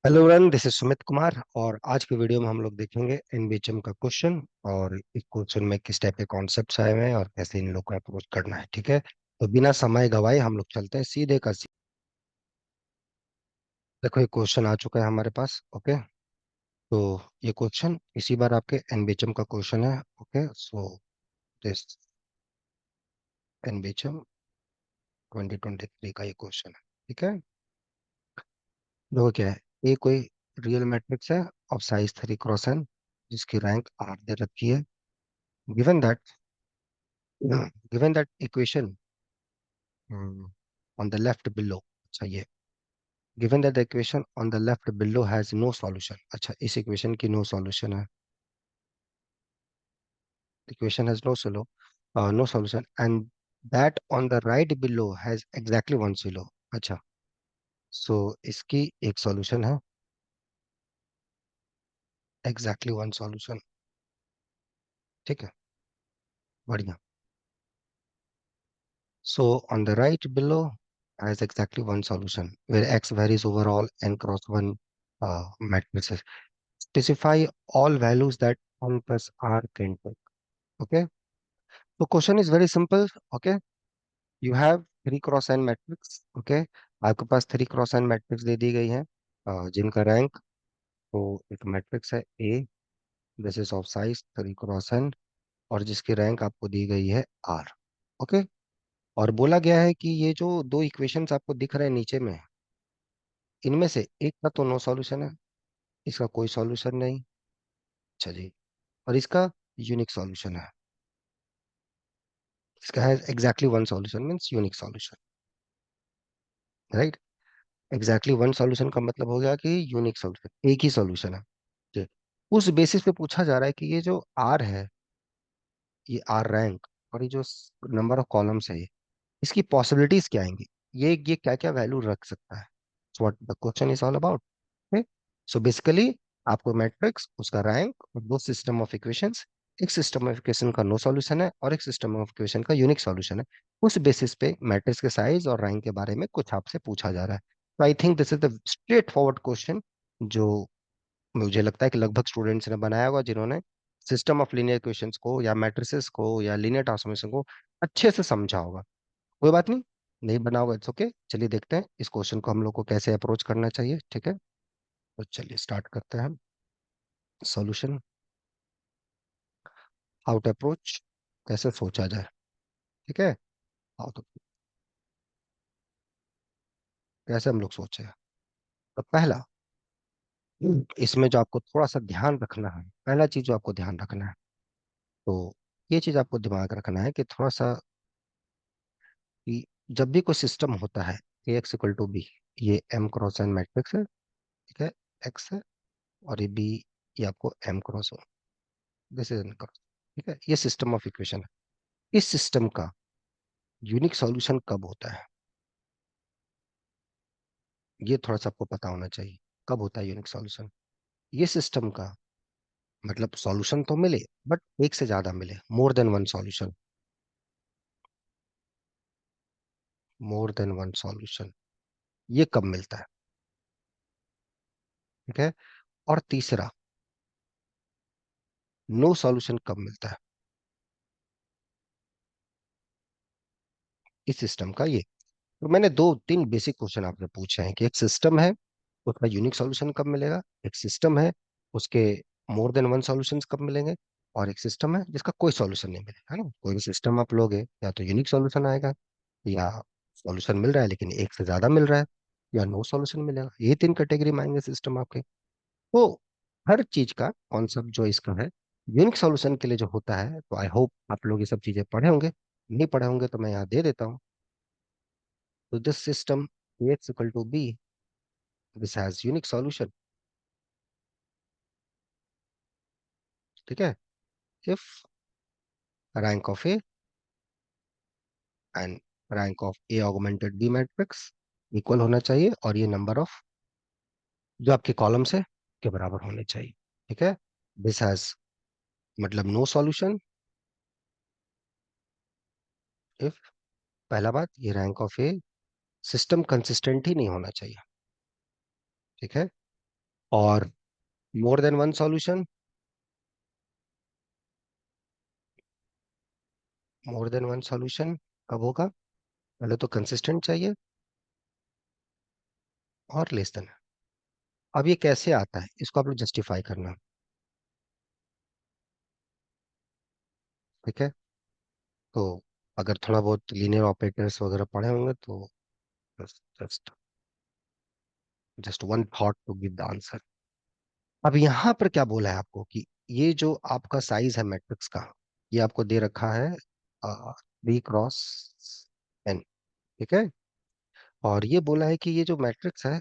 Hello run, this is Sumit Kumar. और आज के वीडियो में हम लोग देखेंगे एनबीएचएम का क्वेश्चन। और इस क्वेश्चन में किस टाइप के कॉन्सेप्ट्स आए हुए हैं और कैसे इन लोग को अप्रोच करना है। ठीक है, तो बिना समय गवाए हम लोग चलते हैं सीधे का सीधे। देखो, ये क्वेश्चन आ चुका है हमारे पास। ओके, तो ये क्वेश्चन इसी बार आपके एनबीएचएम का क्वेश्चन है। ओके, सो दिस एनबीएचएम 2023 का ये क्वेश्चन है। ठीक है, देखो क्या है। ये कोई रियल मैट्रिक्स है ऑफ साइज 3 क्रॉस n, जिसकी रैंक R दे रखी है। Given that given that equation on the left below, अच्छा ये given that the equation on the left below has no solution। अच्छा, इस इक्वेशन की नो सॉल्यूशन है। Equation has no solution and that on the right below has exactly one zero। अच्छा, सो इसकी एक solution है, एग्जैक्टली वन सॉल्यूशन। ठीक है, बढ़िया। So on the right below has exactly one solution where x varies over all n cross 1 matrices। Specify all values that n plus r can take। Okay, so question is very simple। Okay, you have 3 cross n matrix. Okay, आपके पास 3 cross n matrix दे दी गई है, जिनका rank, तो एक matrix है A, this is of size 3 cross n, और जिसकी rank आपको दी गई है R। ओके, और बोला गया है कि ये जो दो इक्वेशंस आपको दिख रहे हैं नीचे में, इनमें से एक का तो नो सॉल्यूशन है, इसका कोई सॉल्यूशन नहीं। अच्छा जी, और इसका यूनिक सॉल्यूशन है। इसका है exactly one solution means unique solution. Right, exactly one solution का मतलब हो गया कि यूनिक सॉल्यूशन, एक ही सॉल्यूशन है जी। उस बेसिस पे पूछा जा रहा है कि ये जो आर है, ये आर रैंक, और ये जो नंबर ऑफ कॉलम्स है, इसकी पॉसिबिलिटीज क्या आएंगी, ये क्या क्या वैल्यू रख सकता है। What the question is all about. So basically आपको मैट्रिक्स, उसका रैंक और दो सिस्टम ऑफ इक्वेशंस, एक सिस्टम ऑफ इक्वेशन का नो सॉल्यूशन है और एक सिस्टम ऑफ इक्वेशन का यूनिक सॉल्यूशन है। उस बेसिस पे मैट्रिक्स के साइज और रैंक के बारे में कुछ आपसे पूछा जा रहा है। तो I think this is the straight forward question, जो मुझे लगता है कि लगभग स्टूडेंट्स ने बनाया होगा, जिन्होंने सिस्टम ऑफ लीनियर इक्वेशंस को या मैट्रिसेस को या लीनियर ट्रांसफॉर्मेशन को अच्छे से समझा होगा। कोई बात नहीं, नहीं बना होगा, इट्स ओके। चलिए देखते हैं इस क्वेश्चन को हम लोग को कैसे अप्रोच करना चाहिए। ठीक है, तो चलिए स्टार्ट करते हैं हम। सॉल्यूशन, हाउ टू अप्रोच, कैसे सोचा जाए। ठीक है, हाउ तो कैसे हम लोग सोचे। तो पहला, इसमें जो आपको थोड़ा सा ध्यान रखना है, पहला चीज जो आपको ध्यान रखना है, तो ये चीज आपको दिमाग रखना है कि थोड़ा सा, कि जब भी कोई सिस्टम होता है, ए एक्स इक्वल टू बी, ये एम क्रॉस एन मैट्रिक्स है। ठीक है, एक्स है और ये बी, ये आपको एम क्रॉस हो, दिस इज एन क्रॉस। ठीक है, ये सिस्टम ऑफ इक्वेशन है। इस सिस्टम का यूनिक सॉल्यूशन कब होता है, ये थोड़ा सा आपको पता होना चाहिए। कब होता है यूनिक सॉल्यूशन, ये सिस्टम का मतलब सॉल्यूशन तो मिले, बट एक से ज्यादा मिले, मोर than one solution, more than one solution, ये कब मिलता है। ठीक है, और तीसरा, नो सॉल्यूशन कब मिलता है इस सिस्टम का। ये तो मैंने दो तीन बेसिक क्वेश्चन आपसे पूछे हैं कि एक सिस्टम है, उसका यूनिक सॉल्यूशन कब मिलेगा। एक सिस्टम है, उसके मोर देन वन सॉल्यूशंस कब मिलेंगे। और एक सिस्टम है जिसका कोई सॉल्यूशन नहीं मिलेगा, है ना। कोई भी सिस्टम आप लोगे, या तो यूनिक सॉल्यूशन आएगा, या सॉल्यूशन मिल रहा है लेकिन एक से ज्यादा मिल रहा है, या नो सॉल्यूशन मिलेगा। ये तीन कैटेगरी में आएंगे सिस्टम आपके। तो हर चीज का कॉन्सेप्ट जो इसका है, यूनिक सॉल्यूशन के लिए जो होता है, तो आई होप आप लोग ये सब चीजें पढ़े होंगे। नहीं पढ़े होंगे तो मैं यहाँ दे देता हूँ। तो this system Ax equal to b, this has unique solution। ठीक है, if rank of A and rank of A augmented B matrix equal होना चाहिए, और ये नंबर ऑफ जो आपके कॉलम्स है के बराबर होने चाहिए। ठीक है, दिस हैज मतलब नो सॉल्यूशन इफ, पहला बात, ये rank of a system consistent ही नहीं होना चाहिए। ठीक है, और more than one solution, more than one solution कब होगा? पहले तो कंसिस्टेंट चाहिए और लेस देन। अब ये कैसे आता है, इसको आप लोग जस्टिफाई करना। ठीक है, तो अगर थोड़ा बहुत लीनियर ऑपरेटर्स वगैरह पढ़े होंगे तो just just one thought to give the answer. अब यहाँ पर क्या बोला है आपको कि ये जो आपका साइज है मैट्रिक्स का, ये आपको दे रखा है 3 क्रॉस n। ठीक है, और ये बोला है कि ये जो मैट्रिक्स है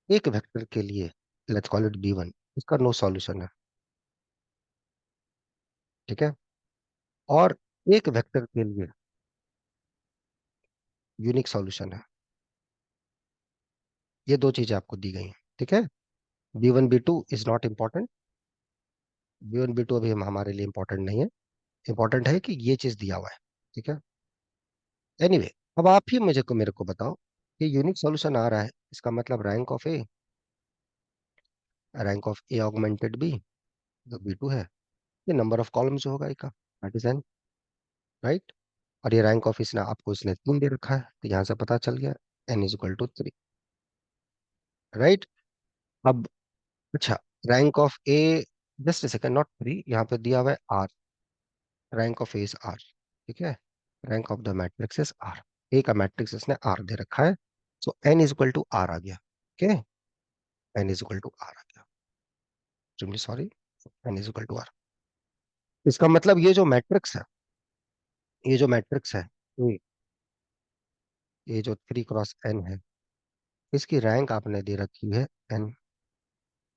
एक वेक्टर के लिए, लेट्स कॉल इट b1, इसका नो सॉल्यूशन है। ठीक है, और एक वेक्टर के लिए यूनिक सॉल्यूशन है। ये दो चीजें आपको दी गई हैं। ठीक है, b1 b2 is not important, b1 b2 अभी हमारे लिए इंपॉर्टेंट नहीं है। इंपॉर्टेंट है कि ये चीज दिया हुआ है। ठीक है, एनीवे अब आप ही मुझे को मेरे को बताओ कि यूनिक सॉल्यूशन आ रहा है, इसका मतलब rank of A, rank of A augmented B, जो b2 है, ये नंबर ऑफ कॉलम्स जो होगा ए का, दैट इज n, राइट। और ये रैंक ऑफ इसने आपको इसने 3 दे रखा है, तो यहाँ से पता चल गया n = 3, राइट। अब अच्छा, rank of A, just second, not 3, यहाँ पे दिया हुआ है r, rank of A is r। ठीक है, rank of the matrix is r, ए का मैट्रिक्स इसने r दे रखा है, सो n = r आ गया। ओके, n = r आ गया, एक्सट्रीमली सॉरी, n = r। इसका मतलब ये जो मैट्रिक्स है, ये जो मैट्रिक्स है ए, ये जो 3 × n है, इसकी रैंक आपने दे रखी है n,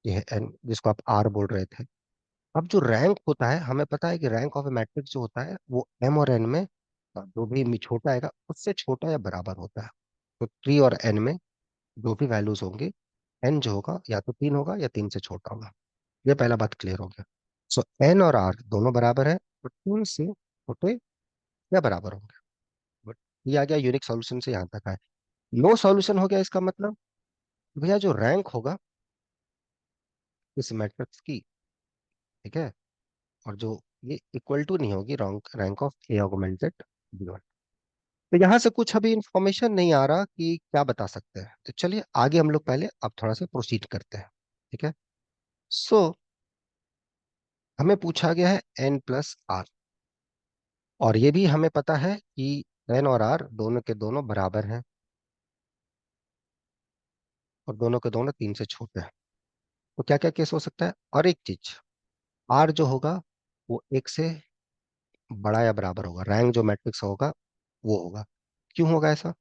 ये है n जिसको आप r बोल रहे थे। अब जो रैंक होता है, हमें पता है कि रैंक ऑफ ए मैट्रिक्स जो होता है वो m और n में जो भी छोटा आएगा उससे छोटा या बराबर होता है। तो 3 और n में जो भी वैल्यूज होंगे, n जो होगा या तो 3 होगा या 3 से छोटा होगा। ये पहला बात क्लियर हो गया। सो n और r दोनों बराबर है, तो 3 से छोटे या बराबर होंगे। बट ये आ गया यूनिक सॉल्यूशन, से यहाँ तक आए। नो सॉल्यूशन हो गया, इसका मतलब भैया जो रैंक होगा इस मैट्रिक्स की, ठीक है, और जो ये इक्वल टू नहीं होगी rank, rank of A augmented b1। तो यहाँ से कुछ अभी इंफॉर्मेशन नहीं आ रहा कि क्या बता सकते हैं, तो चलिए आगे हम लोग पहले अब थोड़ा सा प्रोसीड करते हैं। ठीक है, सो हमें पूछा गया है n+r, और ये भी हमें पता है कि n और r दोनों के दोनों बराबर हैं, और दोनों के दोनों 3 से छोटे हैं। तो क्या क्या केस हो सकता है, और एक चीज, r जो होगा वो 1 से बड़ा या बराबर होगा, रैंक जो मैट्रिक्स होगा वो होगा। क्यों होगा ऐसा?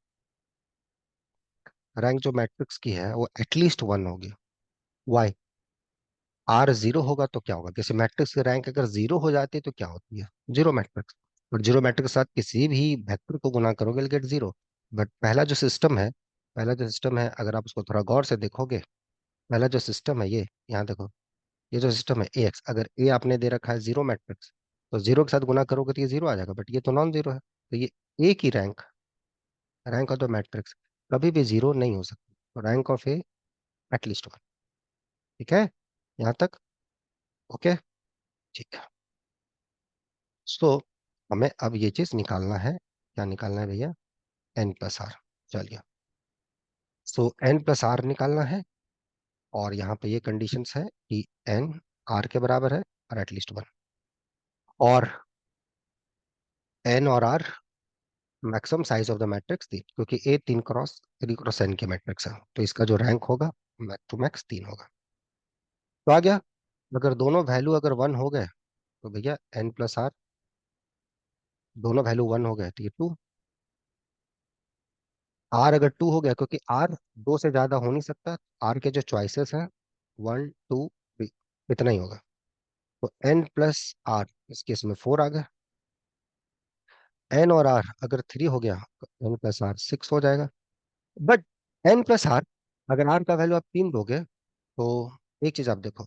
रैंक जो मैट्रिक्स की है वो एटलीस्ट 1 होगी। वाई? आर जीरो होगा तो क्या होगा, किसी मैट्रिक्स की रैंक अगर जीरो हो जाती है तो क्या होती है? Zero matrix. और जीरो मैट्रिक्स के साथ किसी भी वेक्टर को गुना करोगे गेट जीरो। बट पहला जो सिस्टम है, पहला जो सिस्टम है अगर आप उसको थोड़ा गौर से देखोगे, पहला जो सिस्टम है ये, यहाँ देखो, ये जो सिस्टम है ए एक्स, अगर ए आपने दे रखा है जीरो मैट्रिक्स, तो जीरो के साथ गुना करोगे तो ये जीरो आ जाएगा, बट ये तो नॉन जीरो है, तो ये ए की rank, rank of the matrix कभी भी जीरो नहीं हो सकती। तो रैंक ऑफ ए एटलीस्ट 1। ठीक है, यहाँ तक ओके? ठीक है, सो हमें अब ये चीज निकालना है, क्या निकालना है भैया? n+r। चलिए, सो n+r निकालना है, और यहाँ पे ये कंडीशंस है कि n r के बराबर है और एटलीस्ट 1, और n और r maximum size of the matrix 3, क्योंकि ए 3 × n के मैट्रिक्स है, तो इसका जो रैंक होगा मैक्स टू मैक्स 3 होगा। तो आ गया, अगर दोनों वैल्यू अगर 1 हो गए तो भैया n+r, दोनों वैल्यू 1 हो गए तो ये 2, आर अगर 2 हो गया, क्योंकि आर 2 से ज्यादा हो नहीं सकता, आर के जो चॉइसेस हैं 1 2 3, इतना ही होगा। तो n+r इस केस में 4 आ गया। n और r अगर 3 हो गया तो n+r 6 हो जाएगा। बट n+r, अगर r का वैल्यू आप 3 दोगे तो एक चीज आप देखो,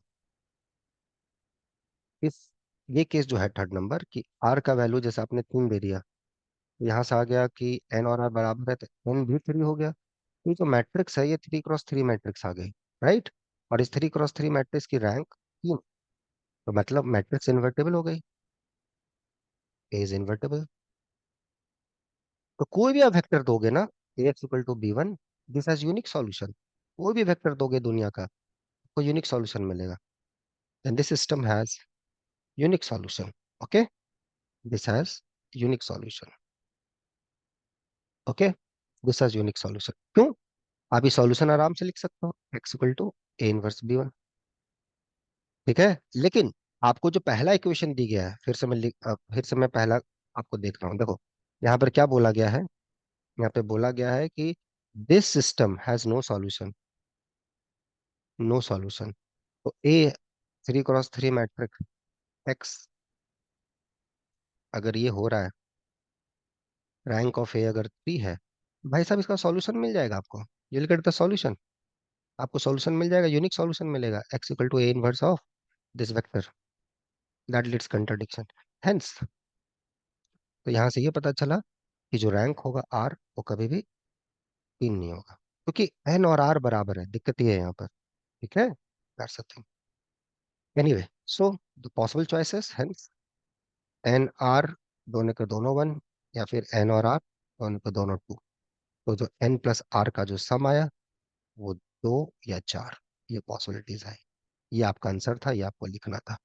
इस ये केस जो है थर्ड नंबर कि r का वैल्यू जैसे आपने 3 दे दिया, यहाँ से आ गया कि n और r बराबर है, तो n भी 3 हो गया। ये जो मैट्रिक्स है ये 3 × 3 मैट्रिक्स आ गई, राइट। और इस 3 क्रॉस 3 मैट्रिक्स की रैंक 3, तो मतलब मैट्रिक्स इन्वर्टेबल हो गई, ए इज इन्वर्टेबल। तो कोई भी आप वेक्टर दोगे ना, A x equal to b one, this has unique solution. कोई भी वेक्टर दोगे दुनिया का, आपको यूनिक सॉल्यूशन मिलेगा। And this system has unique solution. Okay, this has unique solution. Okay, this has unique solution. क्यों? आप ये सॉल्यूशन आराम से लिख सकते हो, x equal to A inverse b one. ठीक है, लेकिन आपको जो पहला इक्वेशन दी गया है, फिर से मैं पहला आपको देख रहा हूँ, देखो यहाँ पर क्या बोला गया है। यहाँ पे बोला गया है कि this system has no solution, no solution. तो ए 3 क्रॉस 3 मैट्रिक्स एक्स अगर ये हो रहा है, रैंक ऑफ ए अगर 3 है, भाई साहब इसका सॉल्यूशन मिल जाएगा आपको। You will get the solution, आपको सॉल्यूशन मिल जाएगा, यूनिक सॉल्यूशन मिलेगा, x equal to A inverse of this vector that leads contradiction. Hence, तो यहाँ से ये पता चला कि जो रैंक होगा आर, वो कभी भी 3 नहीं होगा, क्योंकि एन और आर बराबर है। दिक्कत ये है यहाँ पर। ठीक है, that's something. Anyway, so the possible choices, hence an are दोनों के दोनों वन, या फिर एन और आर दोनों के दोनों टू। तो जो एन प्लस आर का जो सम आया वो 2 या 4, ये पॉसिबिलिटीज है। ये आपका आंसर था, ये आपको लिखना था।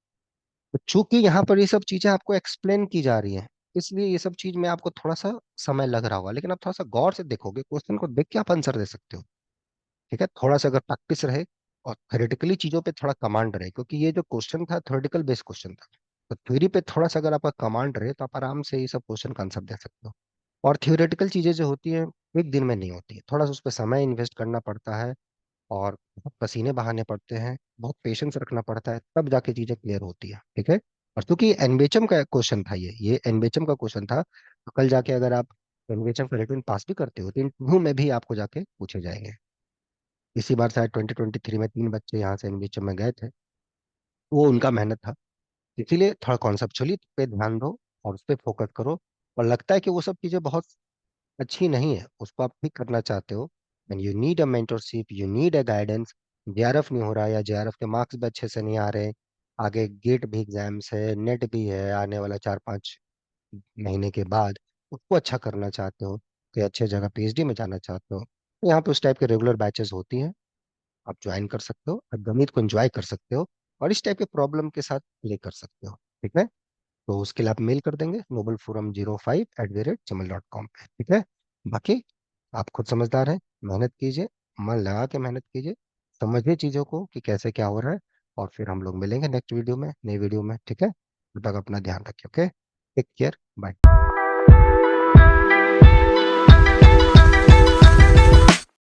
तो चूंकि यहाँ पर ये सब चीजें आपको एक्सप्लेन की जा रही हैं, इसलिए ये सब चीज में आपको थोड़ा सा समय लग रहा होगा, लेकिन आप थोड़ा सा गौर से देखोगे, क्वेश्चन को देख के आप आंसर दे सकते हो। ठीक है, थोड़ा सा अगर प्रैक्टिस रहे और थ्योरेटिकली चीजों पे थोड़ा कमांड रहे, क्योंकि ये जो क्वेश्चन था थ्योरेटिकल बेस्ड क्वेश्चन था, तो थ्योरी पे थोड़ा सा अगर आपका कमांड रहे तो आप आराम से ये सब क्वेश्चन का आंसर दे सकते हो। और थ्योरेटिकल चीजें जो होती हैं, एक दिन में नहीं होती है, थोड़ा सा उस पर समय इन्वेस्ट करना पड़ता है, और बहुत पसीने बहाने पड़ते हैं, बहुत पेशेंस रखना पड़ता है, तब जाके चीजें क्लियर होती है। ठीक है, और क्योंकि एनबीएचएम का क्वेश्चन था, ये एनबीएचएम का क्वेश्चन था, तो कल जाके अगर आप एनबीएचएम का रिटन पास भी करते हो तो इंटरव्यू में भी आपको जाके पूछे जाएंगे। इसी बार शायद 2023 में 3 बच्चे यहाँ से एनबीएचएम में गए थे, वो उनका मेहनत था। इसीलिए थोड़ा कॉन्सेप्चुअली पे ध्यान दो और उस पर फोकस करो। और लगता है कि वो सब चीजें बहुत अच्छी नहीं है, उसको आप ठीक करना चाहते हो, and you need a mentorship, you need a guidance. JRF नहीं हो रहा, या जेआरएफ के मार्क्स भी अच्छे से नहीं आ रहे, आगे गेट भी एग्जाम्स है, नेट भी है आने वाला 4-5 महीने के बाद, उसको अच्छा करना चाहते हो, तो अच्छे जगह पीएचडी में जाना चाहते हो, तो यहाँ पे उस टाइप के रेगुलर बैचेस होती हैं, आप ज्वाइन कर सकते हो, आप गणित को एंजॉय कर सकते हो, और इस टाइप के प्रॉब्लम के साथ प्ले कर सकते हो। ठीक है, तो उसके लिए आप मेल कर देंगे nobleforum05@gmail.com पे। ठीक है, बाकी आप खुद समझदार हैं, मेहनत कीजिए, मन लगा के मेहनत कीजिए, समझिए चीज़ों को कि कैसे क्या हो रहा है, और फिर हम लोग मिलेंगे नेक्स्ट वीडियो में, नई वीडियो में। ठीक है, तब तक अपना ध्यान रखिए। Okay, take care, bye.